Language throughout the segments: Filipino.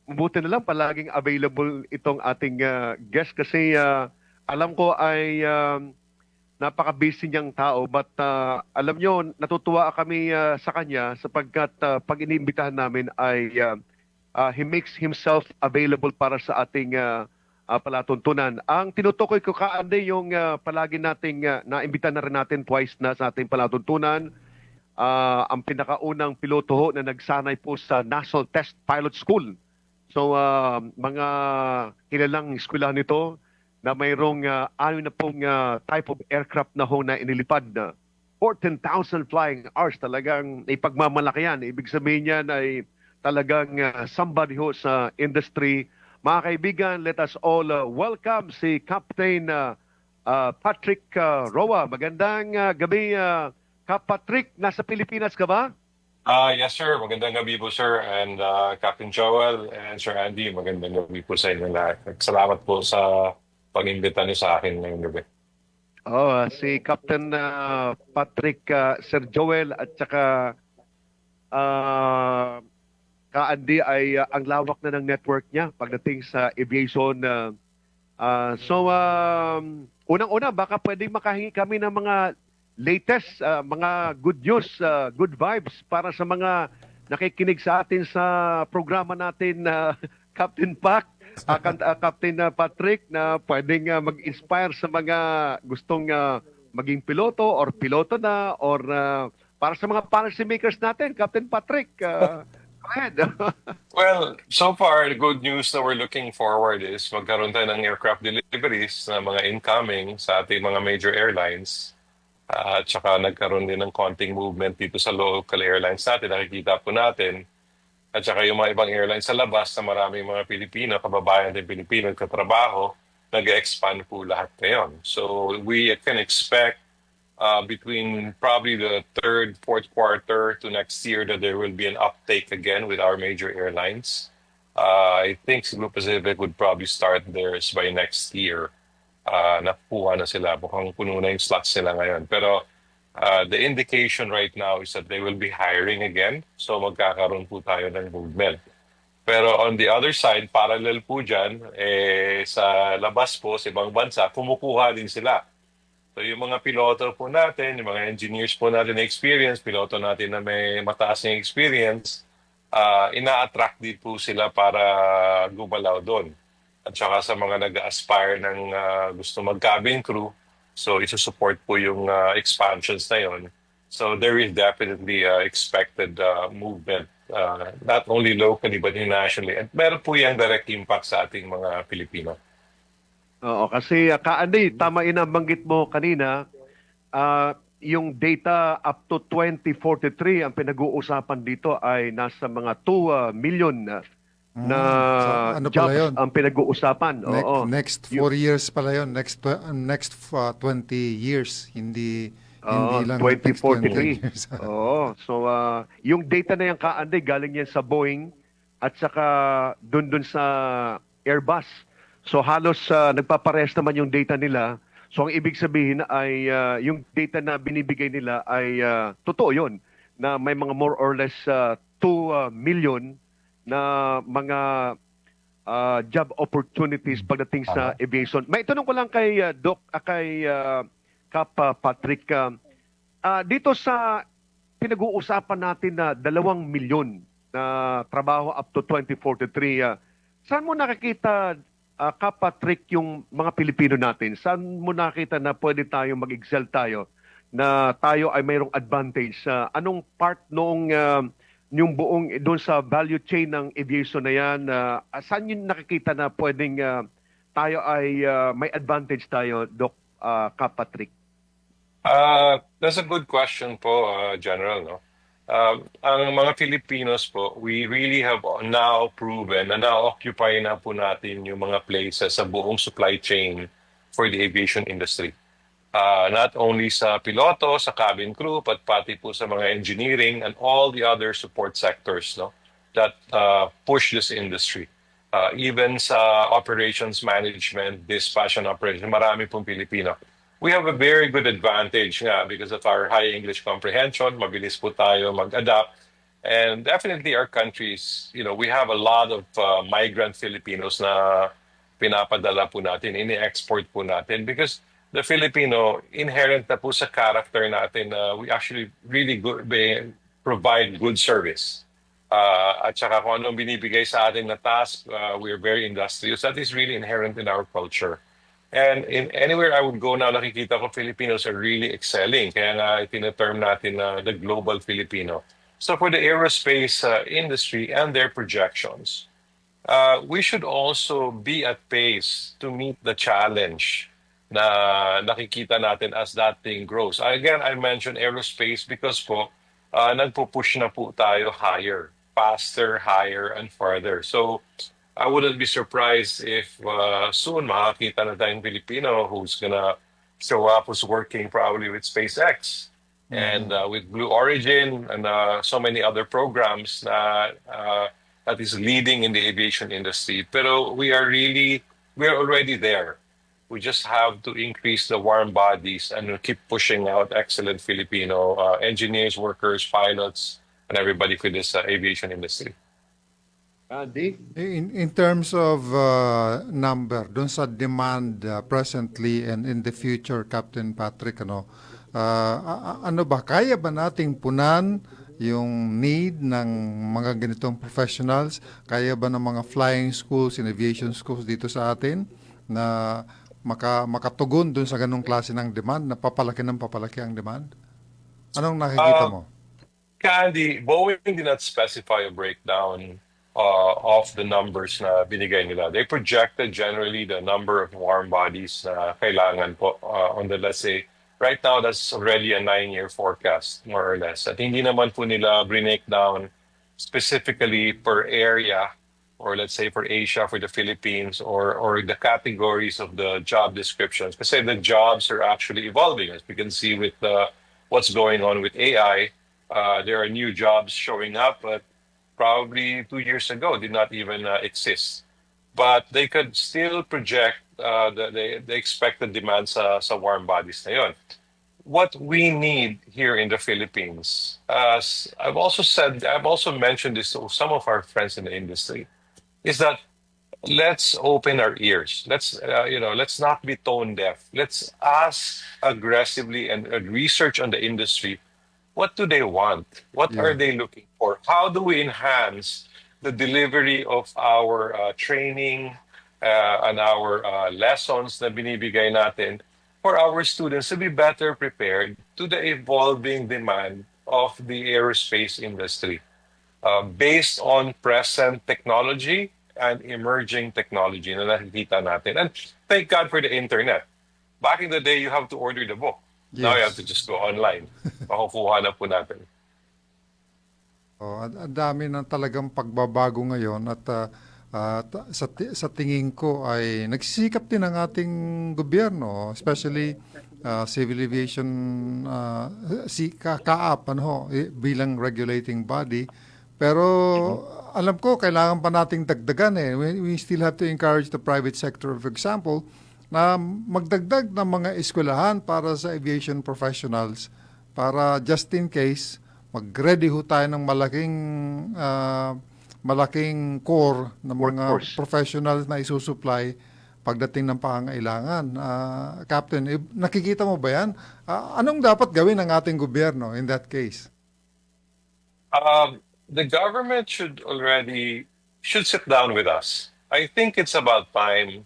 Buti na lang palaging available itong ating guest kasi alam ko ay napaka-busy niyang tao but alam nyo, natutuwa kami sa kanya sapagkat pag iniimbitahan namin ay he makes himself available para sa ating palatuntunan. Ang tinutukoy ko kaande yung palagi nating naimbita na rin natin twice na sa ating palatuntunan. Ang pinakaunang piloto ho na nagsanay po sa National Test Pilot School. So mga kilalang eskwelahan nito na mayroong ano na pong type of aircraft na ho na inilipad na 14,000 flying hours, talagang ipagmamalaki yan. Ibig sabihin niyan ay talagang somebody ho sa industry. Mga kaibigan, let us all welcome si Captain Patrick Roa. Magandang gabi, Cap Patrick. Nasa Pilipinas ka ba? Yes, sir. Magandang gabi po, sir. And Captain Joel and Sir Andy, magandang gabi po sa inyo lahat. Salamat po sa pag-imbita niyo sa akin ngayong gabi. Oh, si Captain Patrick, Sir Joel at saka Ka-Andy ay ang lawak na ng network niya pagdating sa aviation. Unang-una, baka pwedeng makahingi kami ng mga latest, mga good news, good vibes para sa mga nakikinig sa atin sa programa natin, Captain Pac, Captain Patrick, na pwedeng mag-inspire sa mga gustong maging piloto or piloto na or para sa mga policy makers natin, Captain Patrick. Go ahead. Well, so far, the good news na we're looking forward is magkaroon tayo ng aircraft deliveries na mga incoming sa ating mga major airlines. At saka nagkaroon din ng konting movement dito sa local airlines natin. Nakikita po natin. At saka yung mga ibang airlines sa labas na maraming mga Pilipino, kababayan din Pilipino, katrabaho, nag-expand po lahat ngayon. So we can expect between probably the third, fourth quarter to next year that there will be an uptake again with our major airlines. I think Cebu Pacific would probably start theirs by next year. Nakuha na sila. Mukhang puno na yung slots nila ngayon. Pero the indication right now is that they will be hiring again. So magkakaroon po tayo ng movement. Pero on the other side, parallel po dyan, sa labas po, sa ibang bansa, kumukuha din sila. So yung mga piloto po natin, yung mga engineers po natin na experience, piloto natin na may mataas na experience, ina-attract din po sila para gumalaw doon. At saka sa mga nag-aspire ng gusto mag-cabin crew, so isusupport po yung expansions na yon. So there is definitely expected movement, not only locally but internationally. At meron po yung direct impact sa ating mga Pilipino. Oo, kasi Ka-Andy, tama inabanggit mo kanina, yung data up to 2043, ang pinag-uusapan dito ay nasa mga 2 million na So, ano pala jobs yun? ang pinag-uusapan. Oo. Next 4 years pala yun. Next 20 years. Hindi lang next 2043. 20 years. Oo. So, yung data na yan, Ka-Andy, galing yan sa Boeing at saka dun sa Airbus. So, halos nagpaparehas naman yung data nila. So, ang ibig sabihin ay yung data na binibigay nila ay totoo yun, na may mga more or less 2 million na mga job opportunities pagdating sa aviation. May tanong ko lang kay kay Cap Patrick, dito sa pinag-uusapan natin na 2 milyon na trabaho up to 2043, saan mo nakikita, Cap Patrick, yung mga Pilipino natin? Saan mo nakita na pwede tayong mag-excel tayo, na tayo ay mayroong advantage? Anong part noong yung buong doon sa value chain ng aviation na yan, saan yun nakikita na pwedeng tayo ay may advantage tayo, Doc Cap Patrick? That's a good question po, General. No? Ang mga Filipinos po, we really have now proven na na-occupy na po natin yung mga places sa buong supply chain for the aviation industry. Not only sa piloto, sa cabin crew, but pati po sa mga engineering and all the other support sectors, no, that push this industry. Even sa operations management, dispatch and operation, marami pong Pilipino. We have a very good advantage nga because of our high English comprehension. Mabilis po tayo mag-adapt. And definitely our countries, we have a lot of migrant Filipinos na pinapadala po natin, ini-export po natin because the Filipino, inherent na po sa character natin na we actually really provide good service. At saka kung anong binibigay sa atin na task, we're very industrious. That is really inherent in our culture. And in anywhere I would go now, nakikita ko Filipinos are really excelling. Kaya nga itineterm natin na the global Filipino. So for the aerospace industry and their projections, we should also be at pace to meet the challenge na nakikita natin as that thing grows. Again, I mentioned aerospace because po, nagpo-push na po tayo higher, faster, higher, and farther. So I wouldn't be surprised if soon makakita na tayong Filipino who's gonna show up, who's working probably with SpaceX and with Blue Origin and so many other programs that is leading in the aviation industry. Pero we are already there. We just have to increase the warm bodies and keep pushing out excellent Filipino engineers, workers, pilots, and everybody for this aviation industry. Andy? In terms of number, dun sa demand presently and in the future, Captain Patrick, ano ba, kaya ba nating punan yung need ng mga ganitong professionals? Kaya ba ng mga flying schools and aviation schools dito sa atin na makatugon dun sa ganong klase ng demand, na papalaki ng papalaki ang demand? Anong nakikita mo? Candy, Boeing did not specify a breakdown of the numbers na binigay nila. They projected generally the number of warm bodies na kailangan po on the, let's say, right now that's already a 9-year forecast, more or less. At hindi naman po nila break down specifically per area or let's say for Asia, for the Philippines, or the categories of the job descriptions. Kasi the jobs are actually evolving. As we can see with what's going on with AI, there are new jobs showing up, but probably 2 years ago did not even exist. But they could still project the expected demand sa warm bodies na yun. What we need here in the Philippines, I've also mentioned this to some of our friends in the industry, is that let's open our ears. Let's not be tone deaf. Let's ask aggressively and research on the industry. What do they want? What are they looking for? How do we enhance the delivery of our training and our lessons na binibigay natin for our students to be better prepared to the evolving demand of the aerospace industry based on present technology and emerging technology na nakikita natin. And thank God for the internet. Back in the day, you have to order the book. Now you have to just go online. Makukuha na po natin. Ang dami na talagang pagbabago ngayon at sa tingin ko ay nagsisikap din ang ating gobyerno, especially Civil Aviation CAAP bilang regulating body. Pero alam ko kailangan pa nating dagdagan We still have to encourage the private sector, for example, na magdagdag ng mga eskwelahan para sa aviation professionals para just in case mag-ready ho tayo ng malaking core ng mga professionals na isusupply pagdating ng pangangailangan. Captain, nakikita mo ba yan? Anong dapat gawin ng ating gobyerno in that case? The government should sit down with us. I think it's about time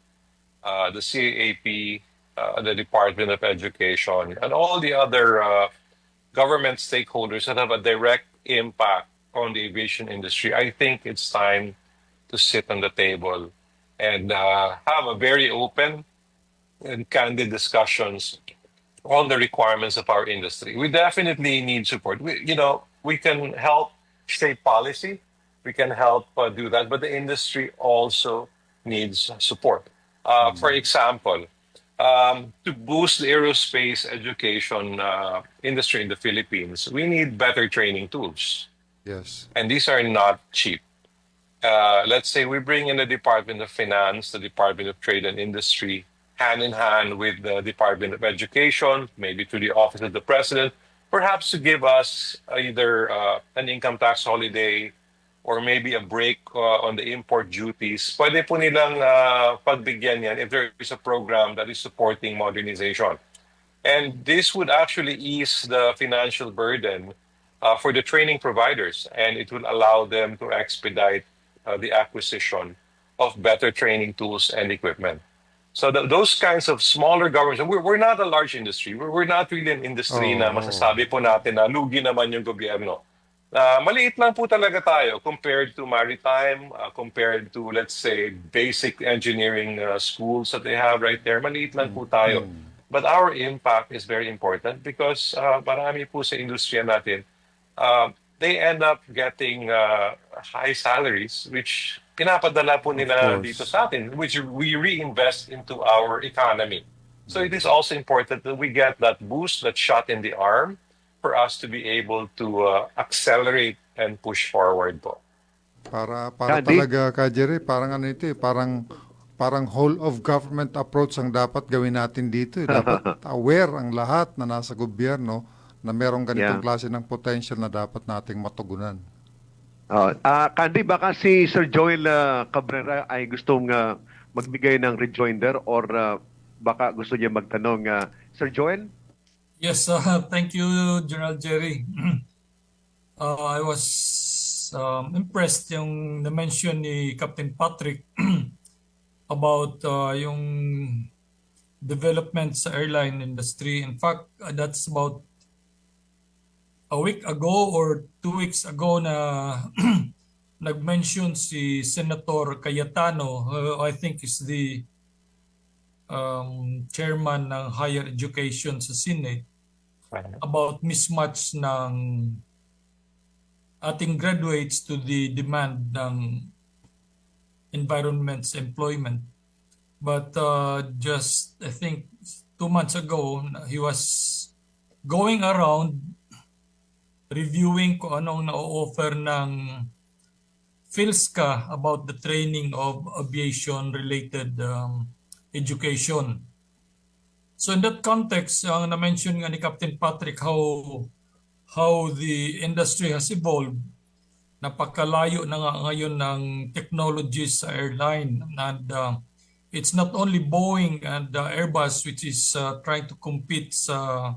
the CAAP, the Department of Education, and all the other government stakeholders that have a direct impact on the aviation industry. I think it's time to sit on the table and have a very open and candid discussions on the requirements of our industry. We definitely need support. We can help shape policy. We can help do that, but the industry also needs support. For example, to boost the aerospace education industry in the Philippines, we need better training tools. Yes. And these are not cheap. Let's say we bring in the Department of Finance, the Department of Trade and Industry, hand in hand with the Department of Education, maybe to the Office of the President. perhaps to give us either an income tax holiday or maybe a break on the import duties. Pwede po nilang pagbigyan yan if there is a program that is supporting modernization. And this would actually ease the financial burden for the training providers, and it will allow them to expedite the acquisition of better training tools and equipment. So those kinds of smaller governments, and we're not a large industry. We're not really an industry na masasabi po natin na lugi naman yung gobyerno. Maliit lang po talaga tayo compared to maritime, compared to, let's say, basic engineering schools that they have right there. Maliit lang po tayo. But our impact is very important because marami po sa industriya natin, they end up getting high salaries, which pinapadala po nila dito sa atin, which we reinvest into our economy. So it is also important that we get that boost, that shot in the arm, for us to be able to accelerate and push forward po. Para Candy? talaga, Ka Jerry, parang ano ito eh, parang whole of government approach ang dapat gawin natin dito. Dapat aware ang lahat na nasa gobyerno na merong ganitong klase ng potential na dapat nating matugunan. Candy, baka si Sir Joel Cabrera ay gustong magbigay ng rejoinder or baka gusto niya magtanong. Sir Joel? Yes, thank you, General Jerry. I was impressed yung na-mention ni Captain Patrick about yung development sa airline industry. In fact, that's about a week ago or 2 weeks ago na nag-mention si Senator Cayetano, I think is the chairman ng higher education sa Senate, about mismatch ng ating graduates to the demand ng environment's employment. But just, I think, 2 months ago, he was going around reviewing kung anong na-offer ng PhilSCA about the training of aviation-related education. So in that context, ang na-mention nga ni Captain Patrick how the industry has evolved, napakalayo na nga ngayon ng technologies sa airline, and it's not only Boeing and Airbus which is trying to compete sa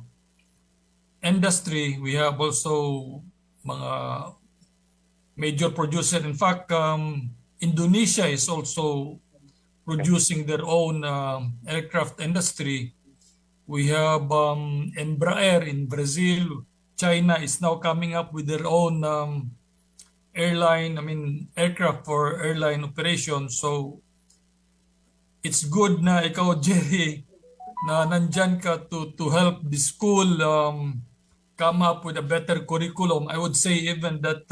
industry. We have also mga major producer. In fact, Indonesia is also producing their own aircraft industry. We have Embraer in Brazil. China is now coming up with their own aircraft for airline operations. So it's good na ikaw, Jerry, na nandyan ka to help the school come up with a better curriculum. I would say even that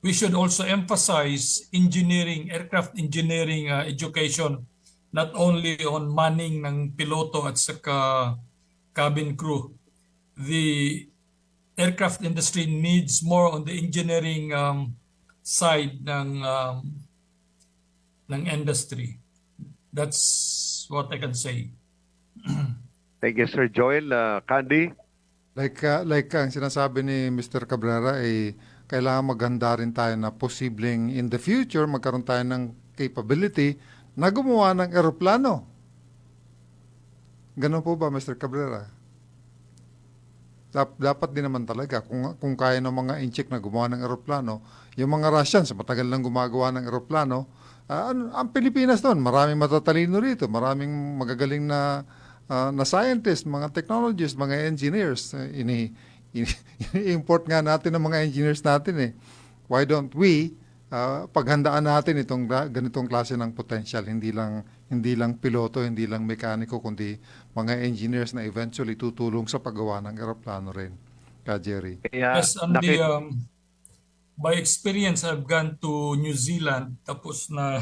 we should also emphasize engineering, aircraft engineering education, not only on manning ng piloto at saka cabin crew. The aircraft industry needs more on the engineering side ng industry. That's what I can say. Thank you, Sir Joel. Candy? Like ang sinasabi ni Mr. Cabrera, kailangan maghanda rin tayo na posibleng in the future magkaroon tayo ng capability na gumawa ng eroplano. Ganun po ba, Mr. Cabrera? Dapat din naman talaga kung kaya ng mga inchik na gumawa ng eroplano, yung mga Russians matagal lang gumagawa ng eroplano. Ang Pilipinas doon, maraming matatalino rito, maraming magagaling na scientists, mga technologists, mga engineers. Import nga natin ng mga engineers natin . Why don't we paghandaan natin itong ganitong klase ng potential, hindi lang piloto, hindi lang mekaniko, kundi mga engineers na eventually tutulong sa paggawa ng eroplano rin. Ka Jerry. Yes, by experience, I've gone to New Zealand, tapos na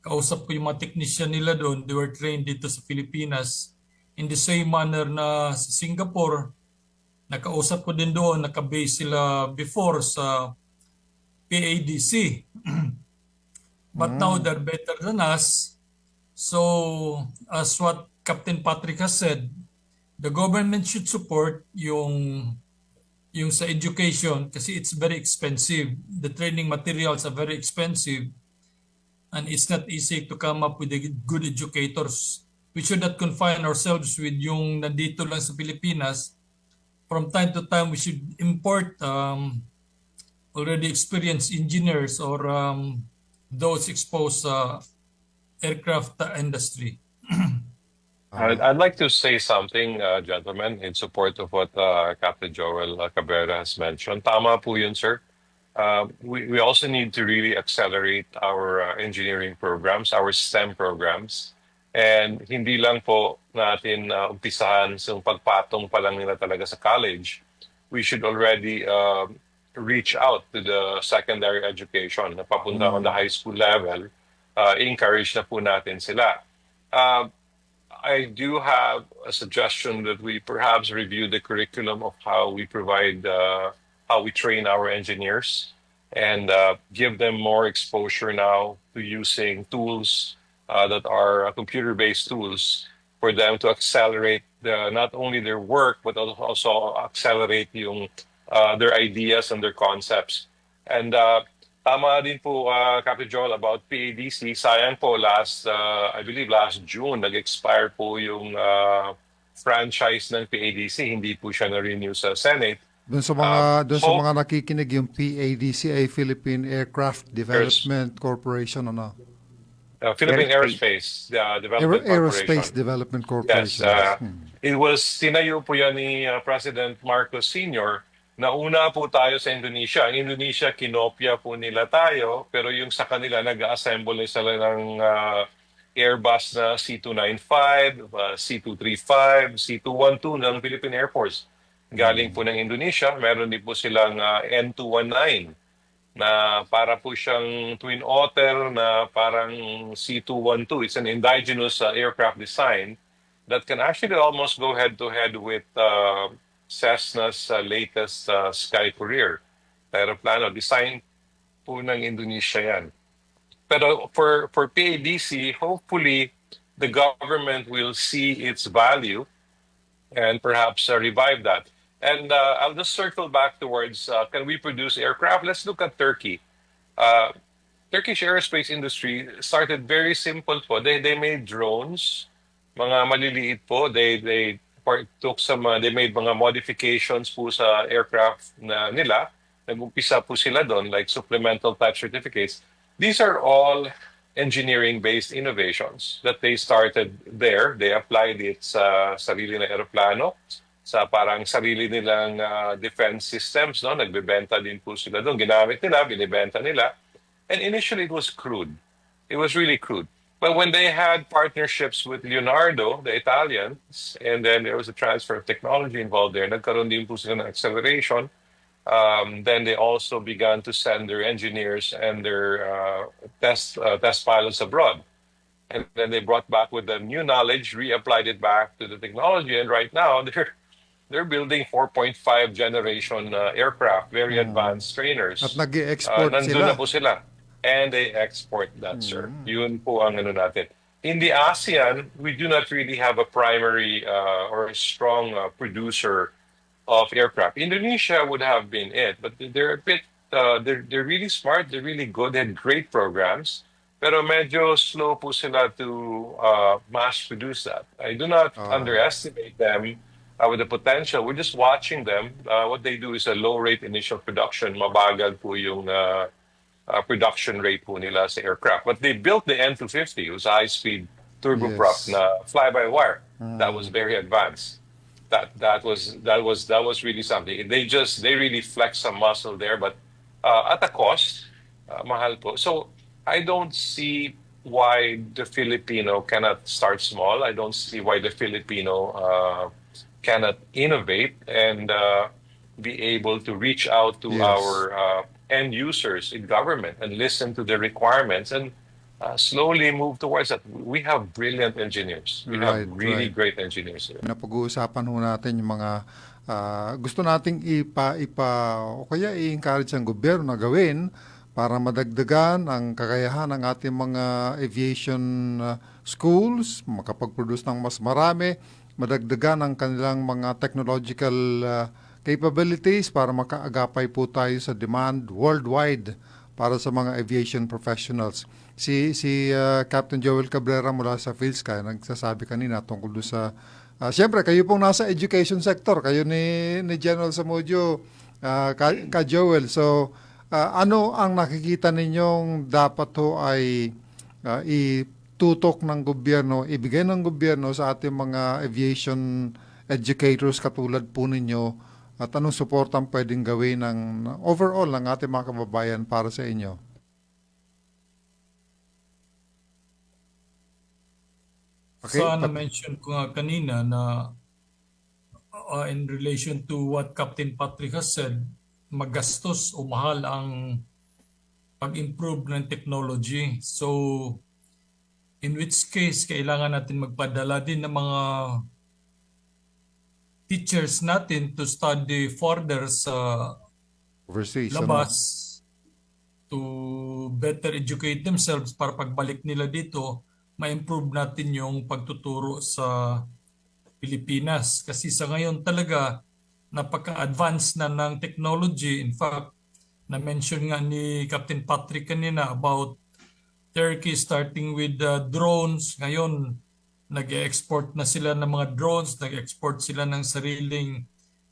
kausap ko yung mga technician nila doon. They were trained dito sa Pilipinas in the same manner na sa Singapore. Nakausap ko din doon, nakabase sila before sa PADC. But now they're better than us. So, as what Captain Patrick has said, the government should support yung yung sa education, kasi it's very expensive. The training materials are very expensive, and it's not easy to come up with the good educators. We should not confine ourselves with yung nandito lang sa Pilipinas. From time to time, we should import already experienced engineers or those exposed sa aircraft industry. I'd like to say something, gentlemen, in support of what Captain Joel Cabrera has mentioned. Tama po yun, sir. We also need to really accelerate our engineering programs, our STEM programs. And hindi lang po natin umpisahan sa pagpatong pa lang nila talaga sa college. We should already reach out to the secondary education na papunta on the high school level. Encourage na po natin sila. I do have a suggestion that we perhaps review the curriculum of how we provide, how we train our engineers and give them more exposure now to using tools that are computer-based tools for them to accelerate not only their work, but also accelerate their ideas and their concepts. And tama din po, Captain Joel, about PADC. Sayang po, I believe last June, nag-expire po yung franchise ng PADC. Hindi po siya na-renew sa Senate. Doon sa mga nakikinig, yung PADC ay Philippine Aircraft Development Corporation, ano? Philippine Aerospace Development Aerospace Corporation. Development Yes, Corporation. it was tinayo po yan ni President Marcos Sr. Nauna po tayo sa Indonesia. Ang Indonesia, kinopya po nila tayo, pero yung sa kanila, nag-assemble sila ng Airbus na C295, C235, C212 ng Philippine Air Force. Galing po ng Indonesia. Meron din po silang N219 na para po siyang Twin Otter na parang C212. It's an indigenous aircraft design that can actually almost go head-to-head with Cessna's latest Sky Courier aeroplano. Design po ng Indonesia yan. Pero for PADC, hopefully the government will see its value and perhaps revive that. And I'll just circle back towards, can we produce aircraft? Let's look at Turkey. Turkish aerospace industry started very simple po. They made drones, mga maliliit po. They made mga modifications po sa aircraft nila. Nag-umpisa po sila doon, like supplemental type certificates. These are all engineering-based innovations that they started there. They applied it sa sarili na aeroplano, sa parang sarili nilang defense systems, no? Nagbebenta din po sila doon. Ginamit nila, binibenta nila. And initially, it was crude. It was really crude. But when they had partnerships with Leonardo, the Italians, and then there was a transfer of technology involved there, nagkaroon din po sila ng acceleration. Then they also began to send their engineers and their test pilots abroad. And then they brought back with them new knowledge, reapplied it back to the technology, and right now they're building 4.5 generation aircraft, very advanced trainers. At nag-i-export Nandun sila. na po sila. And they export that, sir. Yun po ang ano natin. In the ASEAN, we do not really have a primary or a strong producer of aircraft. Indonesia would have been it, but they're a bit, they're really smart, they're really good, they had great programs, pero medyo slow po sila to mass produce that. I do not underestimate them with the potential. We're just watching them. What they do is a low rate initial production. Mabagal po yung production rate po nila sa aircraft. But they built the N250. It was a high-speed turboprop na fly-by-wire. That was very advanced. That was really something. They really flex some muscle there, but at a cost, mahal po. So I don't see why the Filipino cannot start small. I don't see why the Filipino cannot innovate and be able to reach out to our end users in government and listen to their requirements and slowly move towards that. We have brilliant engineers. We have really great engineers here. Napag-uusapan ho natin yung mga gusto nating o kaya i-encourage ang gobyerno na gawin para madagdagan ang kakayahan ng ating mga aviation schools, makapag-produce ng mas marami, madagdagan ang kanilang mga technological capabilities para makaagapay po tayo sa demand worldwide para sa mga aviation professionals. Si Captain Joel Cabrera mula sa PhilSky nagsasabi kanina tungkol doon sa siyempre kayo pong nasa education sector, kayo ni General Zamudio, ka Joel. So ano ang nakikita ninyong dapat ho ay itutok ng gobyerno, ibigay ng gobyerno sa ating mga aviation educators katulad po ninyo, at anong support ang pwedeng gawin ng overall ng ating mga kababayan para sa inyo? Okay, Sa na-mention ko nga kanina na in relation to what Captain Patrick has said, magastos o mahal ang pag-improve ng technology. So, in which case, kailangan natin magpadala din ng mga teachers natin to study further sa overseas, labas to better educate themselves para pagbalik nila dito, ma-improve natin yung pagtuturo sa Pilipinas. Kasi sa ngayon talaga, napaka-advanced na ng technology. In fact, na-mention nga ni Captain Patrick kanina about Turkey starting with drones. Ngayon, nag-export na sila ng mga drones, nag-export sila ng sariling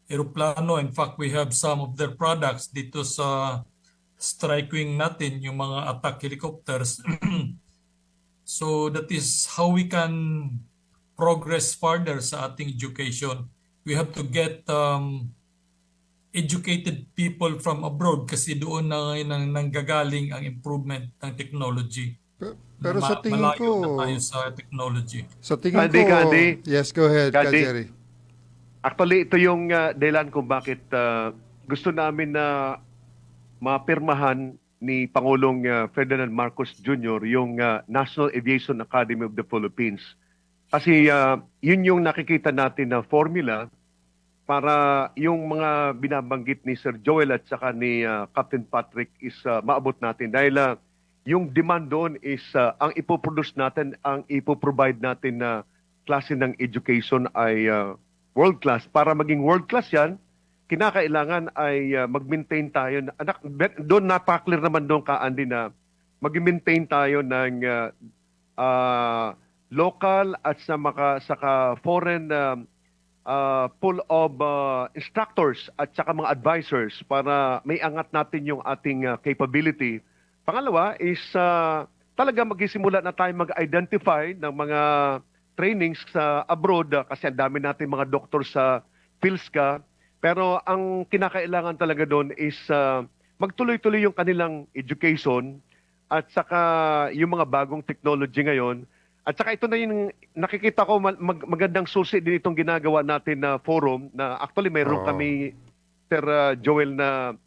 eroplano. In fact, we have some of their products dito sa strike wing natin, yung mga attack helicopters. So that is how we can progress further sa ating education. We have to get educated people from abroad kasi doon na ngayon nanggagaling ang improvement ng technology. Pero sa tingin Malayo ko, na tayo sa technology. sa tingin Kandi, ko, Kandi. yes, go ahead, Ka Kandi. Jerry. Actually, ito yung dahilan kung bakit gusto namin na mapirmahan ni Pangulong Ferdinand Marcos Jr. yung National Aviation Academy of the Philippines. Kasi yun yung nakikita natin na formula para yung mga binabanggit ni Sir Joel at saka ni Captain Patrick is maabot natin. Dahil yung demand doon is ang ipoproduce natin, ang ipoprovide natin na klase ng education ay world class. Para maging world class yan, kinakailangan ay mag-maintain tayo. Doon napaka-clear naman doon ka, Andy, na mag-maintain tayo ng local at saka foreign pool of instructors at saka mga advisors para may angat natin yung ating capability. Pangalawa is talaga magsisimula na tayo mag-identify ng mga trainings sa abroad kasi ang dami natin mga doktor sa PhilSka. Pero ang kinakailangan talaga doon is magtuloy-tuloy yung kanilang education at saka yung mga bagong technology ngayon. At saka ito na yung nakikita ko magandang susi din itong ginagawa natin na forum na actually mayroon kami, Sir Joel, na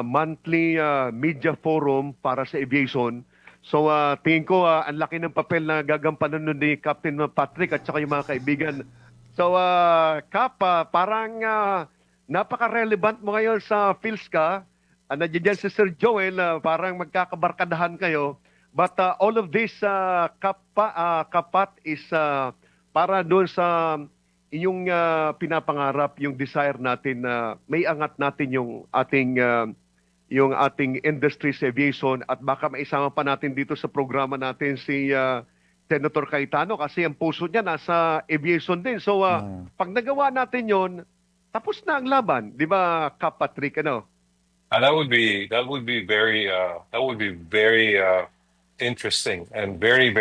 monthly media forum para sa aviation. So tingin ko ang laki ng papel na gagampanan nun ni Captain Patrick at saka yung mga kaibigan. So Cap, parang napaka-relevant mo ngayon sa PhilSka. Nandiyan si Sir Joel, parang magkakabarkadahan kayo. But all of this, Kapat, is para doon sa inyong pinapangarap, yung desire natin na may angat natin yung ating industry sa aviation at baka maisama pa natin dito sa programa natin si Senator Cayetano kasi ang puso niya nasa aviation din. So pag nagawa natin yon, tapos na ang laban, di ba, Kap Patrick, ano? That would be very interesting and very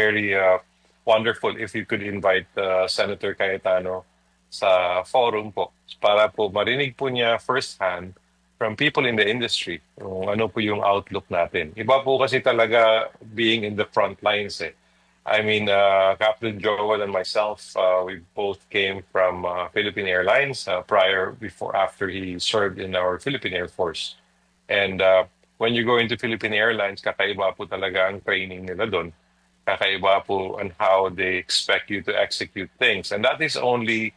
wonderful if you could invite Senator Cayetano sa forum po para po marinig po niya firsthand from people in the industry kung ano po yung outlook natin. Iba po kasi talaga being in the front lines eh. I mean, Captain Joel and myself, we both came from Philippine Airlines after he served in our Philippine Air Force. And when you go into Philippine Airlines, kakaiba po talaga ang training nila doon. Kakaiba po on how they expect you to execute things. And that is only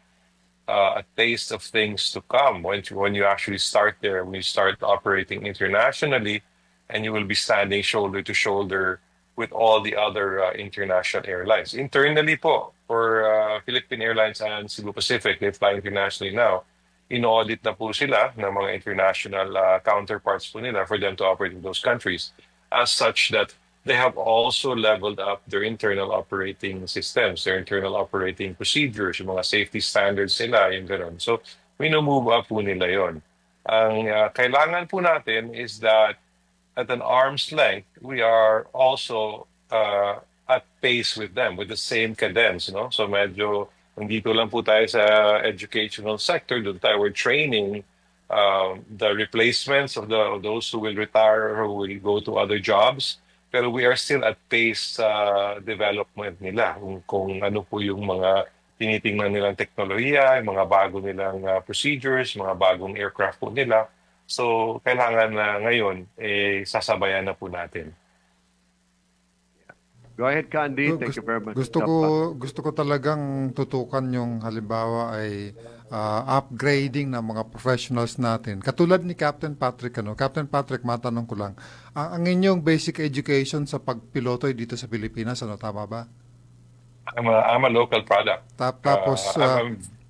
a taste of things to come when you actually start there, when you start operating internationally, and you will be standing shoulder to shoulder with all the other international airlines. Internally po, for Philippine Airlines and Cebu Pacific, they fly internationally now. in-audit na po sila ng mga international counterparts po nila for them to operate in those countries. As such that they have also leveled up their internal operating systems, their internal operating procedures, yung mga safety standards nila, yung gano'n. So, move up po nila yon. Ang kailangan po natin is that at an arm's length, we are also at pace with them, with the same cadence, no? So medyo, nandito lang po tayo sa educational sector, doon tayo, we're training the replacements of those who will retire or who will go to other jobs. Pero we are still at pace sa development nila. Kung ano po yung mga tinitingnan nilang teknolohiya, yung mga bago nilang procedures, mga bagong aircraft po nila. So, kailangan na ngayon, sasabayan na po natin. Go ahead, Candy. Thank you very much. Gusto ko talagang tutukan yung halimbawa ay upgrading ng mga professionals natin. Katulad ni Captain Patrick, Captain Patrick, matanong ko lang, ang inyong basic education sa pagpiloto ay dito sa Pilipinas, tama ba? I'm a local product. Tapos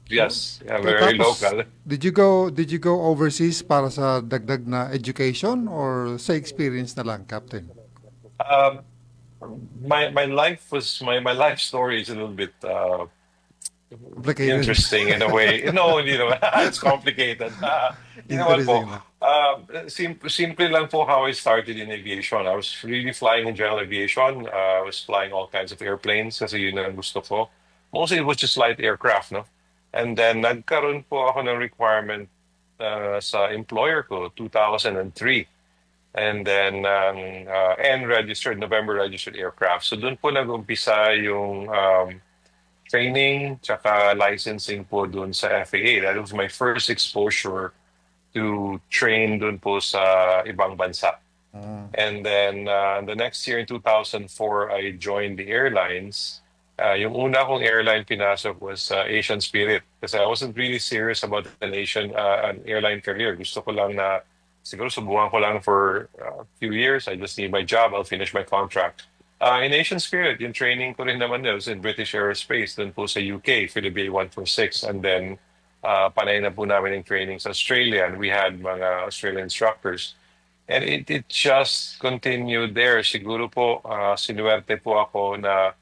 yes, very local. Did you go overseas para sa dagdag na education or sa experience na lang, Captain? My life story is a little bit Complicated. interesting in a way. No, it's complicated. Interesting na. Simple lang po how I started in aviation. I was really flying in general aviation. I was flying all kinds of airplanes kasi yun ang gusto ko. Mostly it was just light aircraft, no? And then nagkaroon po ako ng requirement sa employer ko, 2003. And then November registered aircraft. So doon po nag-umpisa yung training tsaka licensing po doon sa FAA. That was my first exposure to train doon po sa ibang bansa. And then the next year in 2004, I joined the airlines. Yung una kong airline pinasok was Asian Spirit kasi I wasn't really serious about an airline career. Gusto ko lang na siguro subukan ko lang for a few years. I just need my job. I'll finish my contract. In Asian Spirit, yung training ko rin naman was in British Aerospace, dun po sa UK, Philip 146. And then, panay na po namin yung training sa Australia. And we had mga Australian instructors. And it just continued there. Siguro po, sinuwerte po ako na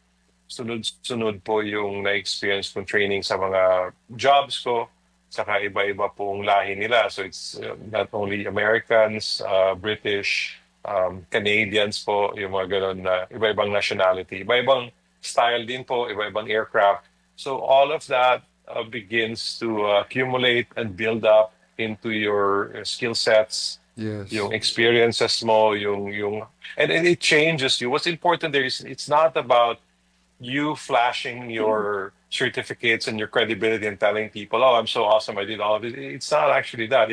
sunod-sunod po yung na-experience kong training sa mga jobs ko. Saka iba-iba pong lahi nila. So it's not only Americans, British, Canadians po, yung mga ganun na iba-ibang nationality, iba-ibang style din po, iba-ibang aircraft. So all of that begins to accumulate and build up into your skill sets, Yes. yung experiences mo, and it changes you. What's important there is it's not about you flashing your certificates and your credibility and telling people, oh, I'm so awesome, I did all of it. It's not actually that.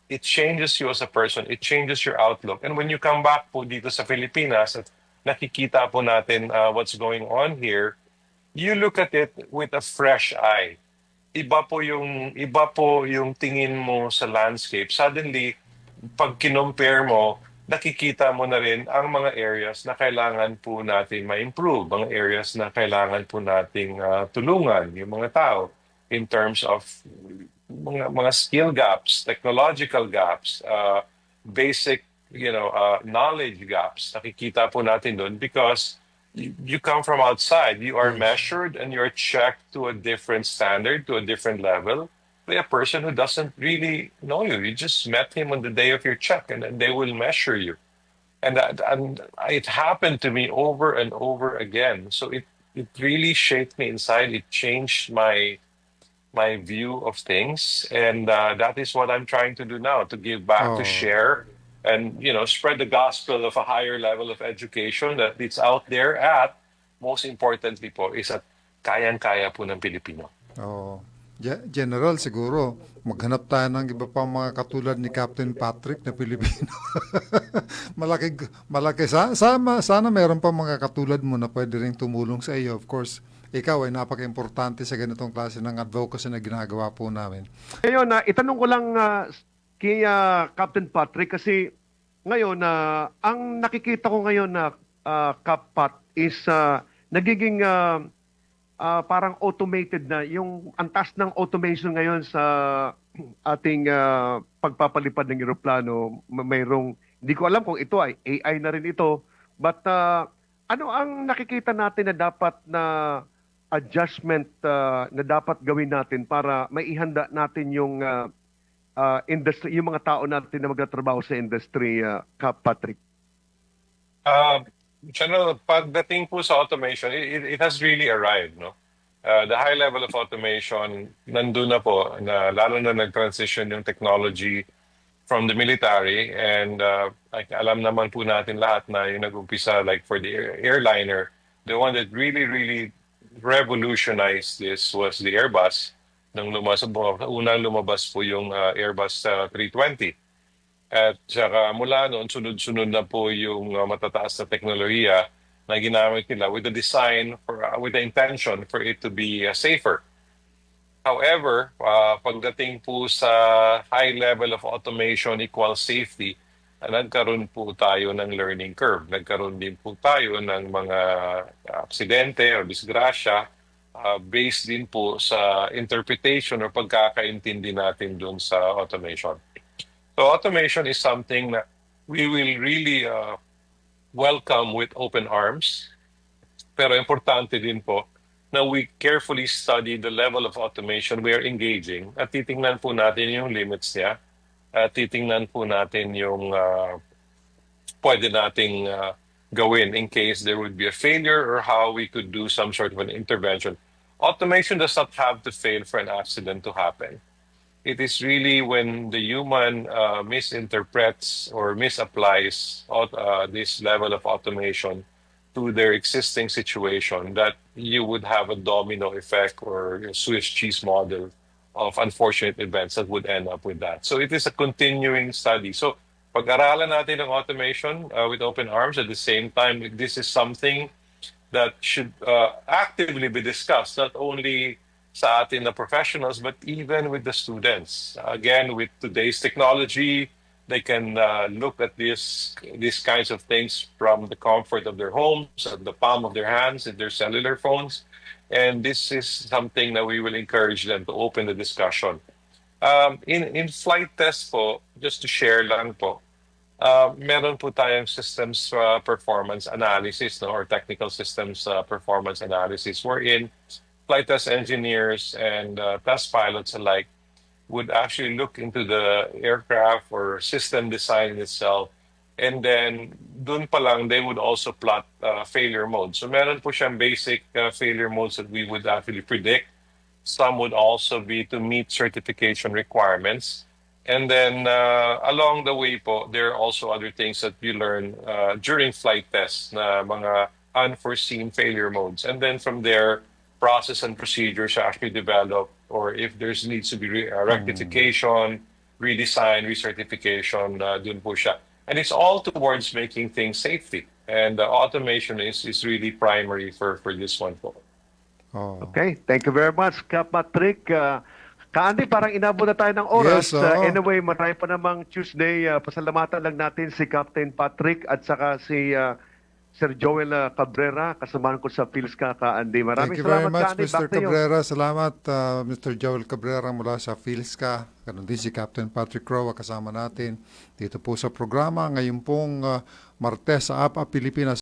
It changes you as a person. It changes your outlook. And when you come back po dito sa Pilipinas at nakikita po natin what's going on here, you look at it with a fresh eye. Iba po yung tingin mo sa landscape. Suddenly, pag kinompare mo, nakikita mo na rin ang mga areas na kailangan po natin ma-improve, mga areas na kailangan po nating tulungan yung mga tao in terms of mga skill gaps, technological gaps, basic, knowledge gaps. Nakikita po natin doon because you come from outside. You are measured and you're checked to a different standard, to a different level by a person who doesn't really know you. You just met him on the day of your check and then they will measure you. And it happened to me over and over again. So it really shaped me inside. It changed my view of things, and that is what I'm trying to do now, to give back, to share, and spread the gospel of a higher level of education that it's out there at, most importantly po, is at kayang-kaya po ng Pilipino. General, siguro, maghanap tayo ng iba pang mga katulad ni Captain Patrick na Pilipino. malaki. Sana mayroon pa mga katulad mo na pwede rin tumulong sa iyo. Of course, ikaw ay napaka-importante sa ganitong klase ng advocacy na ginagawa po namin. Ngayon, itanong ko lang kay Captain Patrick kasi ngayon, ang nakikita ko ngayon na Cap Pat is nagiging parang automated na. Yung antas ng automation ngayon sa ating pagpapalipad ng eroplano, mayroong, hindi ko alam kung ito ay AI na rin ito, but ano ang nakikita natin na dapat na adjustment na dapat gawin natin para maihanda natin yung industry, yung mga tao natin na magtatrabaho sa industry, Kap Patrick? General, pagdating po sa automation, it has really arrived, no? The high level of automation, nandun na po, na lalo na nag-transition yung technology from the military, and like, alam naman po natin lahat na yung nag-umpisa, like for the airliner, the one that really revolutionized this was the Airbus. Nung unang lumabas po yung Airbus 320. At saka mula noon, sunod-sunod na po yung matataas na teknolohiya na ginamit nila with the design, with the intention for it to be safer. However, pagdating po sa high level of automation equals safety, nagkaroon po tayo ng learning curve. Nagkaroon din po tayo ng mga aksidente o disgrasya based din po sa interpretation o pagkakaintindi natin dun sa automation. So automation is something that we will really welcome with open arms. Pero importante din po na we carefully study the level of automation we are engaging at titingnan po natin yung limits niya at titingnan po natin yung pwede nating gawin in case there would be a failure or how we could do some sort of an intervention. Automation does not have to fail for an accident to happen. It is really when the human misinterprets or misapplies this level of automation to their existing situation that you would have a domino effect or a Swiss cheese model of unfortunate events that would end up with that. So it is a continuing study. So pag-aralan natin ang automation with open arms, at the same time, this is something that should actively be discussed, not only sa atin na professionals, but even with the students. Again, with today's technology, they can look at these kinds of things from the comfort of their homes, at the palm of their hands, and their cellular phones. And this is something that we will encourage them to open the discussion. In flight test po, just to share lang po, meron po tayong systems performance analysis, no, or technical systems performance analysis, wherein flight test engineers and test pilots alike would actually look into the aircraft or system design itself, and then dun pa lang they would also plot failure modes. So meron po siyang basic failure modes that we would actually predict. Some would also be to meet certification requirements. And then along the way po, there are also other things that we learn during flight tests, na mga unforeseen failure modes. And then from there, process and procedures are actually developed, or if there's needs to be rectification, redesign, recertification, dun po siya. And it's all towards making things safety. And automation is really primary for this one po. Oh. Okay, thank you very much, Kap Patrick. Ka-Andy, parang inabot na tayo ng oras. Yes, oo. Anyway, marami pa namang Tuesday. Pasalamatan lang natin si Captain Patrick at saka si Sir Joel Cabrera, kasamahan ko sa PhilSCA, Ka-Andy. Maraming Thank you very salamat, much, Ka-Andy. Mr. Back to you. Cabrera. Salamat, Mr. Joel Cabrera mula sa PhilSCA. Ganun din si Captain Patrick Roa kasama natin dito po sa programa. Ngayon pong Martes sa APA Pilipinas.